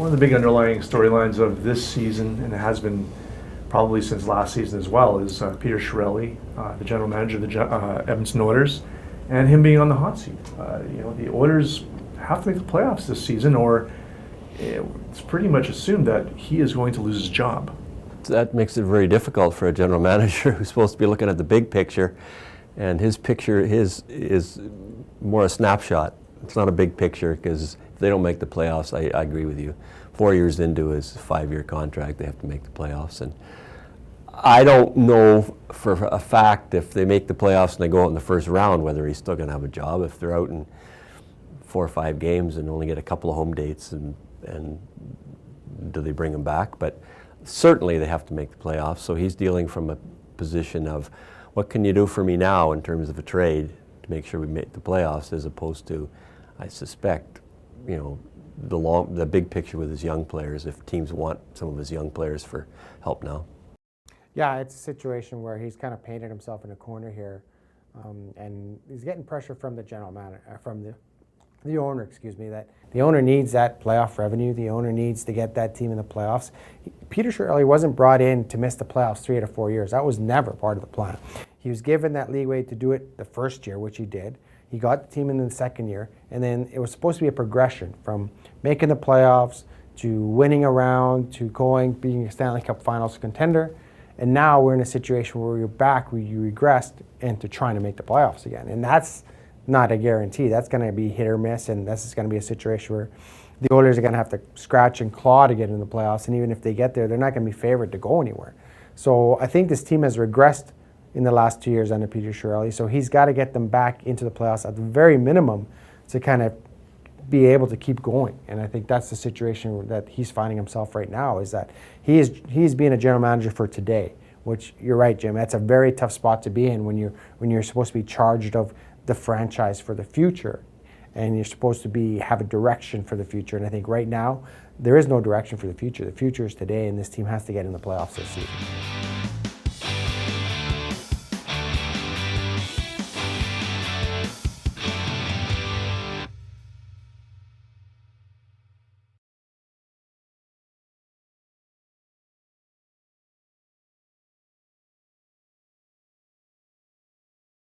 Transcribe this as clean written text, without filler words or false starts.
of the big underlying storylines of this season, and it has been probably since last season as well, is Peter Chiarelli, the general manager of the Edmonton Oilers, and him being on the hot seat. The Oilers have to make the playoffs this season, or it's pretty much assumed that he is going to lose his job. That makes it very difficult for a general manager who's supposed to be looking at the big picture, and his picture is more a snapshot. It's not a big picture, because if they don't make the playoffs, I agree with you. 4 years into his 5-year contract, they have to make the playoffs. And I don't know for a fact if they make the playoffs and they go out in the first round whether he's still going to have a job. If they're out in 4 or 5 games and only get a couple of home dates, and do they bring him back? But certainly they have to make the playoffs. So he's dealing from a position of, what can you do for me now in terms of a trade to make sure we make the playoffs, as opposed to, I suspect, the big picture with his young players, if teams want some of his young players for help now. Yeah, it's a situation where he's kind of painted himself in a corner here, and he's getting pressure from the general manager, from the owner, that the owner needs that playoff revenue. The owner needs to get that team in the playoffs. Peter Chiarelli wasn't brought in to miss the playoffs 3 out of 4 years. That was never part of the plan. He was given that leeway to do it the first year, which he did. He got the team in the second year, and then it was supposed to be a progression from making the playoffs to winning a round to being a Stanley Cup Finals contender. And now we're in a situation where you're back, where you regressed into trying to make the playoffs again. And that's not a guarantee. That's going to be hit or miss, and this is going to be a situation where the Oilers are going to have to scratch and claw to get in the playoffs. And even if they get there, they're not going to be favored to go anywhere. So I think this team has regressed in the last 2 years under Peter Chiarelli. So he's got to get them back into the playoffs at the very minimum to kind of be able to keep going. And I think that's the situation that he's finding himself right now, is that he's being a general manager for today, which you're right, Jim. That's a very tough spot to be in when you're supposed to be charged of the franchise for the future, and you're supposed to have a direction for the future. And I think right now there is no direction for the future. The future is today, and this team has to get in the playoffs this season.